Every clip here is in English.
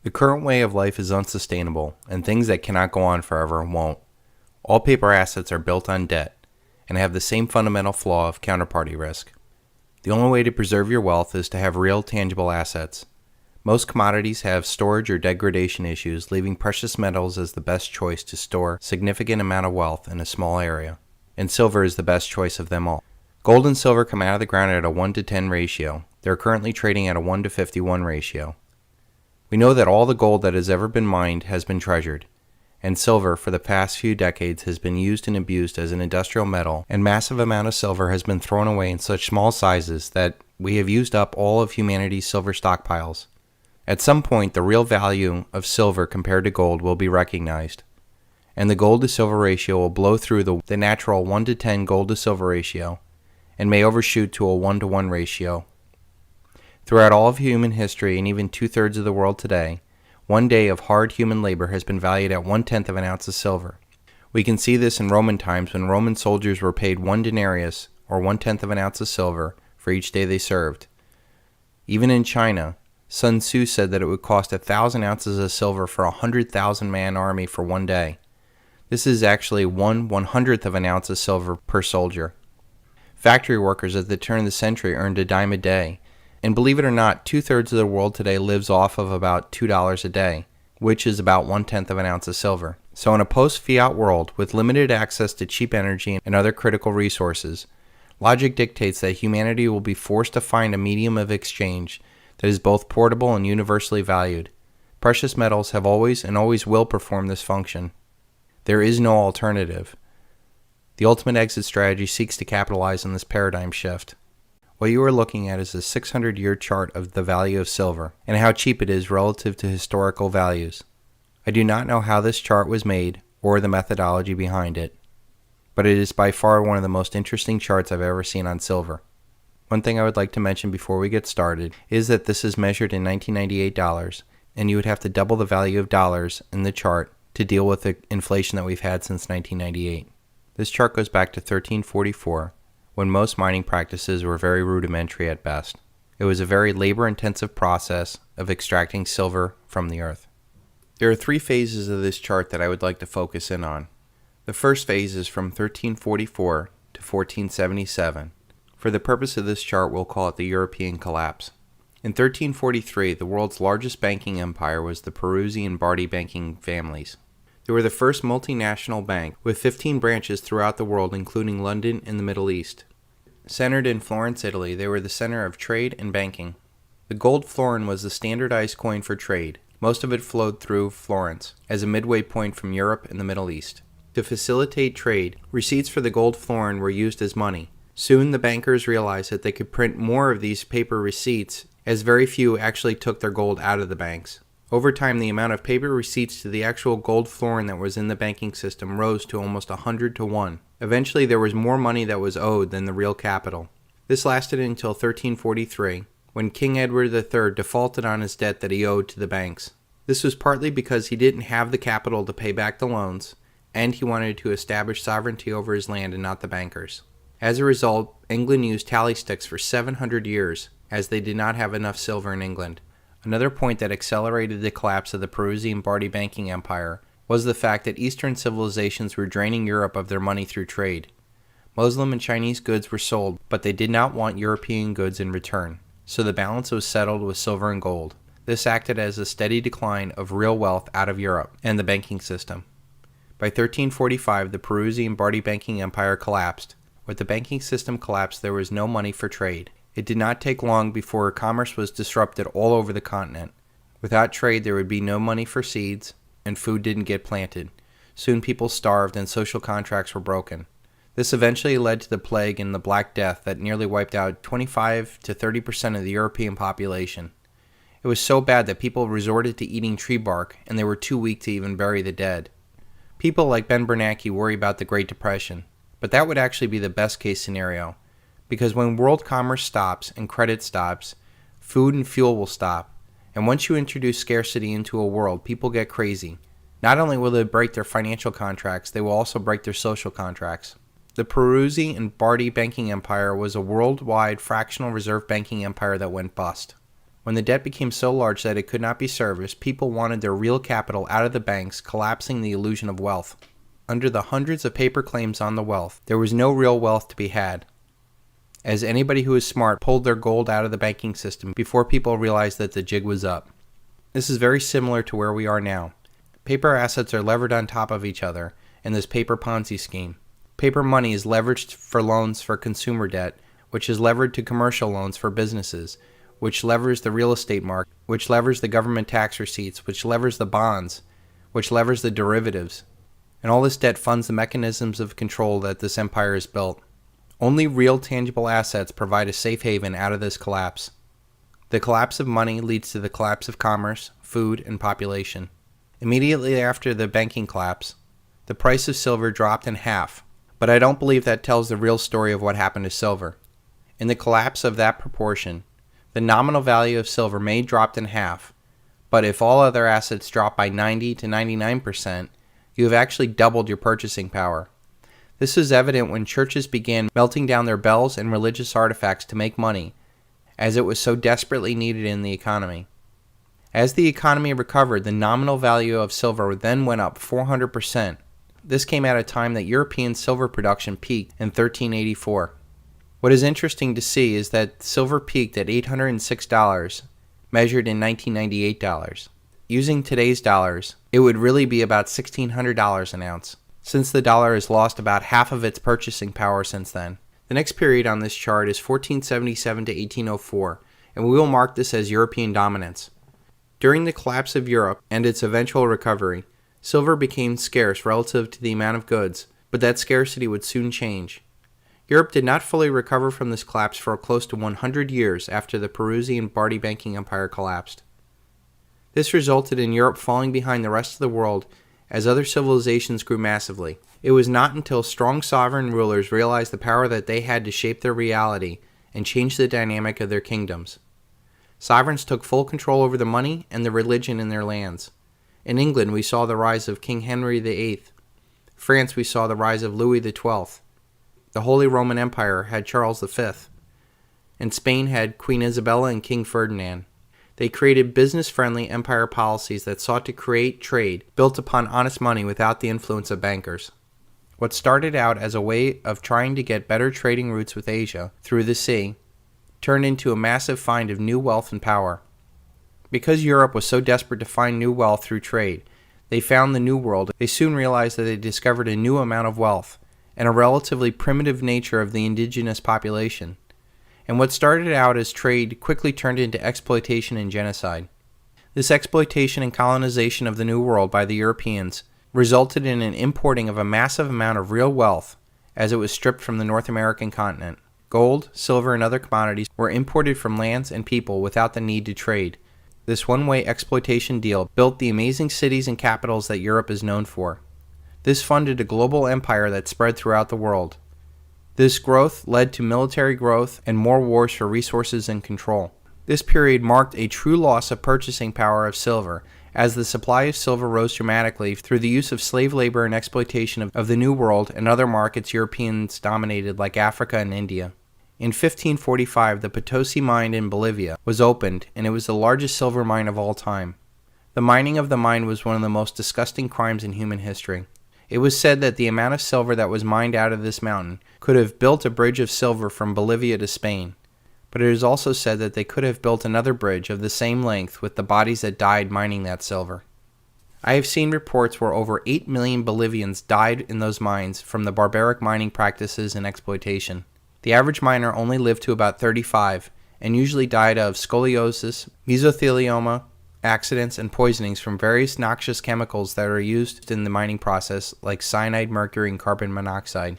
The current way of life is unsustainable, and things that cannot go on forever won't. All paper assets are built on debt, and have the same fundamental flaw of counterparty risk. The only way to preserve your wealth is to have real, tangible assets. Most commodities have storage or degradation issues, leaving precious metals as the best choice to store significant amount of wealth in a small area, and silver is the best choice of them all. Gold and silver come out of the ground at a 1 to 10 ratio. They are currently trading at a 1 to 51 ratio. We know that all the gold that has ever been mined has been treasured, and silver for the past few decades has been used and abused as an industrial metal, and massive amount of silver has been thrown away in such small sizes that we have used up all of humanity's silver stockpiles. At some point, the real value of silver compared to gold will be recognized, and the gold to silver ratio will blow through the natural 1 to 10 gold to silver ratio, and may overshoot to a 1 to 1 ratio. Throughout all of human history and even 2/3 of the world today, one day of hard human labor has been valued at 1/10 of an ounce of silver. We can see this in Roman times when Roman soldiers were paid 1 denarius, or 1/10 of an ounce of silver, for each day they served. Even in China, Sun Tzu said that it would cost 1,000 ounces of silver for a 100,000 man army for one day. This is actually 1/100th of an ounce of silver per soldier. Factory workers at the turn of the century earned a dime a day, and believe it or not, 2/3 of the world today lives off of about $2 a day, which is about 1/10 of an ounce of silver. So in a post-fiat world with limited access to cheap energy and other critical resources, logic dictates that humanity will be forced to find a medium of exchange that is both portable and universally valued. Precious metals have always and always will perform this function. There is no alternative. The ultimate exit strategy seeks to capitalize on this paradigm shift. What you are looking at is a 600-year chart of the value of silver and how cheap it is relative to historical values. I do not know how this chart was made or the methodology behind it, but it is by far one of the most interesting charts I've ever seen on silver. One thing I would like to mention before we get started is that this is measured in 1998 dollars, and you would have to double the value of dollars in the chart to deal with the inflation that we've had since 1998. This chart goes back to 1344, when most mining practices were very rudimentary at best. It was a very labor-intensive process of extracting silver from the earth. There are 3 phases of this chart that I would like to focus in on. The first phase is from 1344 to 1477. For the purpose of this chart, we'll call it the European collapse. In 1343, the world's largest banking empire was the Peruzzi and Bardi banking families. They were the first multinational bank, with 15 branches throughout the world, including London and the Middle East. Centered in Florence, Italy, they were the center of trade and banking. The gold florin was the standardized coin for trade. Most of it flowed through Florence, as a midway point from Europe and the Middle East. To facilitate trade, receipts for the gold florin were used as money. Soon the bankers realized that they could print more of these paper receipts, as very few actually took their gold out of the banks. Over time, the amount of paper receipts to the actual gold florin that was in the banking system rose to almost 100 to 1. Eventually, there was more money that was owed than the real capital. This lasted until 1343, when King Edward III defaulted on his debt that he owed to the banks. This was partly because he didn't have the capital to pay back the loans, and he wanted to establish sovereignty over his land and not the bankers. As a result, England used tally sticks for 700 years, as they did not have enough silver in England. Another point that accelerated the collapse of the Peruzzi and Bardi banking empire was the fact that Eastern civilizations were draining Europe of their money through trade. Muslim and Chinese goods were sold, but they did not want European goods in return, so the balance was settled with silver and gold. This acted as a steady decline of real wealth out of Europe and the banking system. By 1345, the Peruzzi and Bardi banking empire collapsed. With the banking system collapsed, there was no money for trade. It did not take long before commerce was disrupted all over the continent. Without trade, there would be no money for seeds, and food didn't get planted. Soon people starved and social contracts were broken. This eventually led to the plague and the Black Death that nearly wiped out 25 to 30% of the European population. It was so bad that people resorted to eating tree bark, and they were too weak to even bury the dead. People like Ben Bernanke worry about the Great Depression, but that would actually be the best case scenario. Because when world commerce stops and credit stops, food and fuel will stop. And once you introduce scarcity into a world, people get crazy. Not only will they break their financial contracts, they will also break their social contracts. The Peruzzi and Bardi banking empire was a worldwide fractional reserve banking empire that went bust. When the debt became so large that it could not be serviced, people wanted their real capital out of the banks, collapsing the illusion of wealth. Under the hundreds of paper claims on the wealth, there was no real wealth to be had, as anybody who was smart pulled their gold out of the banking system before people realized that the jig was up. This is very similar to where we are now. Paper assets are levered on top of each other in this paper Ponzi scheme. Paper money is leveraged for loans for consumer debt, which is levered to commercial loans for businesses, which levers the real estate market, which levers the government tax receipts, which levers the bonds, which levers the derivatives. And all this debt funds the mechanisms of control that this empire has built. Only real tangible assets provide a safe haven out of this collapse. The collapse of money leads to the collapse of commerce, food, and population. Immediately after the banking collapse, the price of silver dropped in half, but I don't believe that tells the real story of what happened to silver. In the collapse of that proportion, the nominal value of silver may have dropped in half, but if all other assets drop by 90 to 99%, you have actually doubled your purchasing power. This was evident when churches began melting down their bells and religious artifacts to make money, as it was so desperately needed in the economy. As the economy recovered, the nominal value of silver then went up 400%. This came at a time that European silver production peaked in 1384. What is interesting to see is that silver peaked at $806, measured in 1998 dollars. Using today's dollars, it would really be about $1,600 an ounce, since the dollar has lost about half of its purchasing power since then. The next period on this chart is 1477 to 1804, and we will mark this as European dominance. During the collapse of Europe and its eventual recovery, silver became scarce relative to the amount of goods, but that scarcity would soon change. Europe did not fully recover from this collapse for close to 100 years after the Perusian Bardi banking empire collapsed. This resulted in Europe falling behind the rest of the world as other civilizations grew massively. It was not until strong sovereign rulers realized the power that they had to shape their reality and change the dynamic of their kingdoms. Sovereigns took full control over the money and the religion in their lands. In England, we saw the rise of King Henry VIII. France, we saw the rise of Louis XII. The Holy Roman Empire had Charles V. And Spain had Queen Isabella and King Ferdinand. They created business-friendly empire policies that sought to create trade built upon honest money without the influence of bankers. What started out as a way of trying to get better trading routes with Asia through the sea turned into a massive find of new wealth and power. Because Europe was so desperate to find new wealth through trade, they found the New World. They soon realized that they discovered a new amount of wealth and a relatively primitive nature of the indigenous population. And what started out as trade quickly turned into exploitation and genocide. This exploitation and colonization of the New World by the Europeans resulted in an importing of a massive amount of real wealth as it was stripped from the North American continent. Gold, silver, and other commodities were imported from lands and people without the need to trade. This one-way exploitation deal built the amazing cities and capitals that Europe is known for. This funded a global empire that spread throughout the world. This growth led to military growth and more wars for resources and control. This period marked a true loss of purchasing power of silver, as the supply of silver rose dramatically through the use of slave labor and exploitation of the New World and other markets Europeans dominated, like Africa and India. In 1545, the Potosi mine in Bolivia was opened, and it was the largest silver mine of all time. The mining of the mine was one of the most disgusting crimes in human history. It was said that the amount of silver that was mined out of this mountain could have built a bridge of silver from Bolivia to Spain, but it is also said that they could have built another bridge of the same length with the bodies that died mining that silver. I have seen reports where over 8 million Bolivians died in those mines from the barbaric mining practices and exploitation. The average miner only lived to about 35 and usually died of scoliosis, mesothelioma, accidents, and poisonings from various noxious chemicals that are used in the mining process, like cyanide, mercury, and carbon monoxide.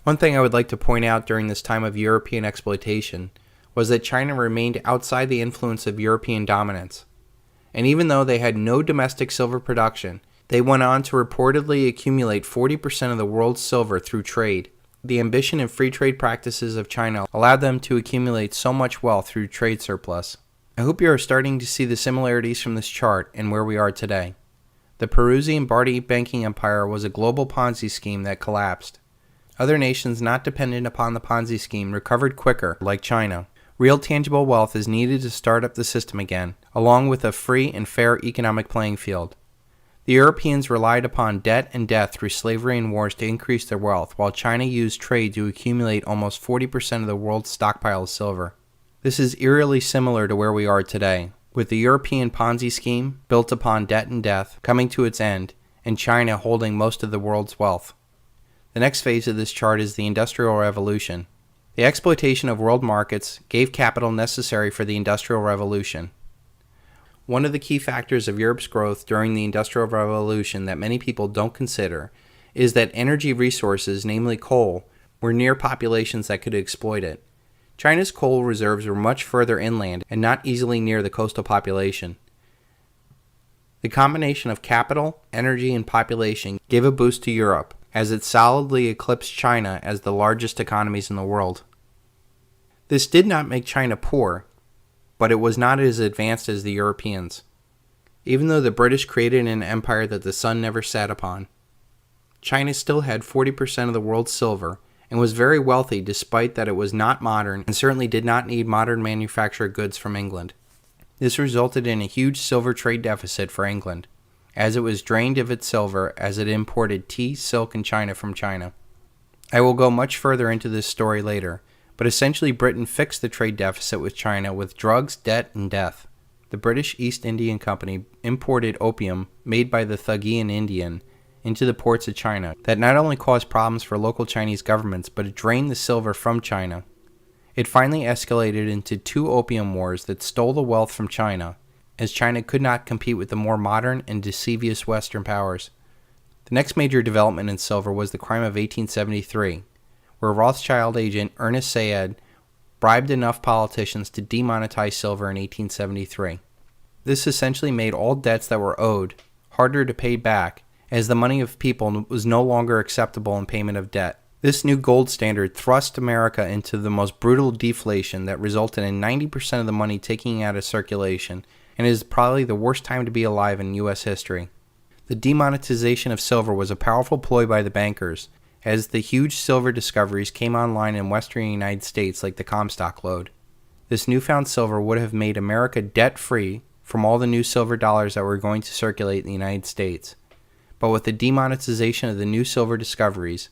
One thing I would like to point out during this time of European exploitation was that China remained outside the influence of European dominance. And even though they had no domestic silver production, they went on to reportedly accumulate 40% of the world's silver through trade. The ambition and free trade practices of China allowed them to accumulate so much wealth through trade surplus. I hope you are starting to see the similarities from this chart and where we are today. The Perusian Bardi banking empire was a global Ponzi scheme that collapsed. Other nations not dependent upon the Ponzi scheme recovered quicker, like China, Real tangible wealth is needed to start up the system again, along with a free and fair economic playing field. The Europeans relied upon debt and death through slavery and wars to increase their wealth, while China used trade to accumulate almost 40% of the world's stockpile of silver. This is eerily similar to where we are today, with the European Ponzi scheme built upon debt and death coming to its end, and China holding most of the world's wealth. The next phase of this chart is the Industrial Revolution. The exploitation of world markets gave capital necessary for the Industrial Revolution. One of the key factors of Europe's growth during the Industrial Revolution that many people don't consider is that energy resources, namely coal, were near populations that could exploit it. China's coal reserves were much further inland and not easily near the coastal population. The combination of capital, energy, and population gave a boost to Europe, as it solidly eclipsed China as the largest economies in the world. This did not make China poor, but it was not as advanced as the Europeans, even though the British created an empire that the sun never sat upon. China still had 40% of the world's silver and was very wealthy despite that it was not modern and certainly did not need modern manufactured goods from England. This resulted in a huge silver trade deficit for England, as it was drained of its silver as it imported tea, silk, and china from China. I will go much further into this story later, but essentially Britain fixed the trade deficit with China with drugs, debt, and death. The British East Indian Company imported opium made by the Thuggin Indian into the ports of China that not only caused problems for local Chinese governments, but it drained the silver from China. It finally escalated into 2 opium wars that stole the wealth from China, as China could not compete with the more modern and deceivious Western powers. The next major development in silver was the crime of 1873, where Rothschild agent Ernest Sayed bribed enough politicians to demonetize silver in 1873. This essentially made all debts that were owed harder to pay back, as the money of people was no longer acceptable in payment of debt. This new gold standard thrust America into the most brutal deflation that resulted in 90% of the money taking out of circulation, and is probably the worst time to be alive in U.S. history. The demonetization of silver was a powerful ploy by the bankers, as the huge silver discoveries came online in western United States like the Comstock lode. This newfound silver would have made America debt-free from all the new silver dollars that were going to circulate in the United States. But with the demonetization of the new silver discoveries,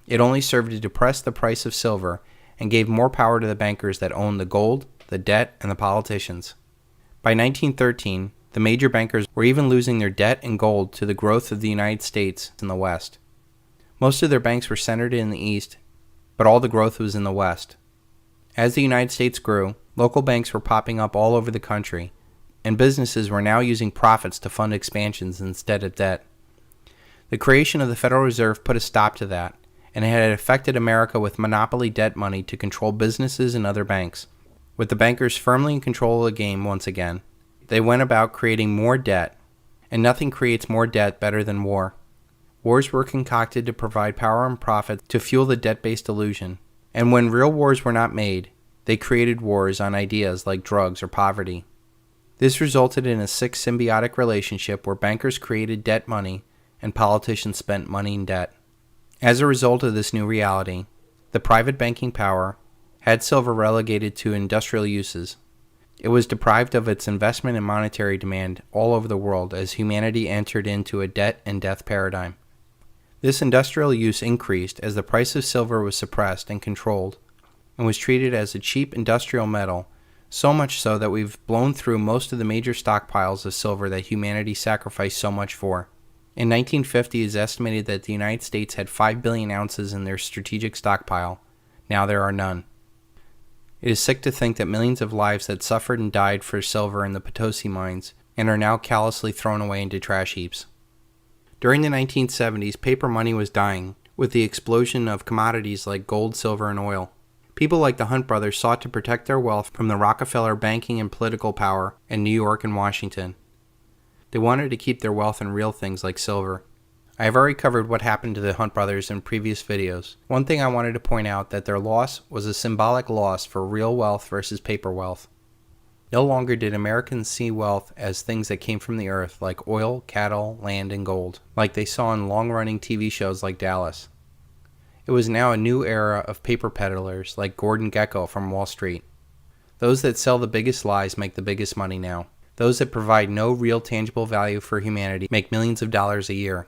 it only served to depress the price of silver and gave more power to the bankers that owned the gold, the debt, and the politicians. By 1913, the major bankers were even losing their debt and gold to the growth of the United States in the West. Most of their banks were centered in the East, but all the growth was in the West. As the United States grew, local banks were popping up all over the country, and businesses were now using profits to fund expansions instead of debt. The creation of the Federal Reserve put a stop to that, and it had affected America with monopoly debt money to control businesses and other banks. With the bankers firmly in control of the game once again, they went about creating more debt, and nothing creates more debt better than war. Wars were concocted to provide power and profit to fuel the debt-based illusion, and when real wars were not made, they created wars on ideas like drugs or poverty. This resulted in a sick symbiotic relationship where bankers created debt money and politicians spent money in debt. As a result of this new reality, the private banking power had silver relegated to industrial uses. It was deprived of its investment and monetary demand all over the world as humanity entered into a debt and death paradigm. This industrial use increased as the price of silver was suppressed and controlled and was treated as a cheap industrial metal, so much so that we've blown through most of the major stockpiles of silver that humanity sacrificed so much for. In 1950, it is estimated that the United States had 5 billion ounces in their strategic stockpile. Now there are none. It is sick to think that millions of lives had suffered and died for silver in the Potosi mines and are now callously thrown away into trash heaps. During the 1970s, paper money was dying, with the explosion of commodities like gold, silver, and oil. People like the Hunt brothers sought to protect their wealth from the Rockefeller banking and political power in New York and Washington. They wanted to keep their wealth in real things like silver. I have already covered what happened to the Hunt brothers in previous videos. One thing I wanted to point out that their loss was a symbolic loss for real wealth versus paper wealth. No longer did Americans see wealth as things that came from the earth like oil, cattle, land, and gold, like they saw in long-running TV shows like Dallas. It was now a new era of paper peddlers like Gordon Gekko from Wall Street. Those that sell the biggest lies make the biggest money now. Those that provide no real tangible value for humanity make millions of dollars a year.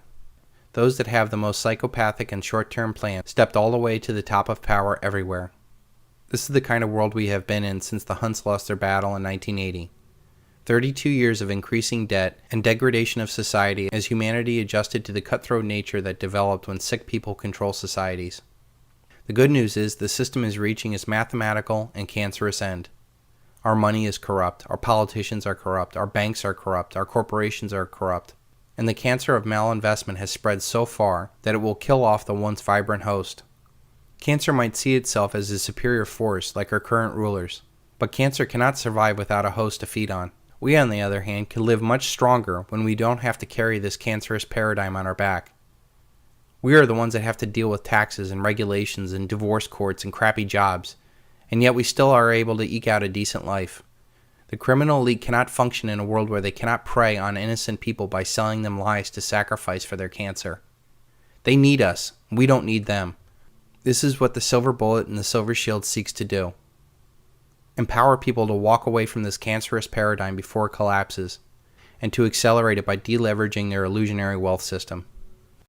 Those that have the most psychopathic and short-term plans stepped all the way to the top of power everywhere. This is the kind of world we have been in since the Hunts lost their battle in 1980. 32 years of increasing debt and degradation of society as humanity adjusted to the cutthroat nature that developed when sick people control societies. The good news is the system is reaching its mathematical and cancerous end. Our money is corrupt, our politicians are corrupt, our banks are corrupt, our corporations are corrupt, and the cancer of malinvestment has spread so far that it will kill off the once vibrant host. Cancer might see itself as a superior force like our current rulers, but cancer cannot survive without a host to feed on. We, on the other hand, can live much stronger when we don't have to carry this cancerous paradigm on our back. We are the ones that have to deal with taxes and regulations and divorce courts and crappy jobs, and yet we still are able to eke out a decent life. The criminal elite cannot function in a world where they cannot prey on innocent people by selling them lies to sacrifice for their cancer. They need us. We don't need them. This is what the Silver Bullet and the Silvershield seeks to do. Empower people to walk away from this cancerous paradigm before it collapses, and to accelerate it by deleveraging their illusionary wealth system.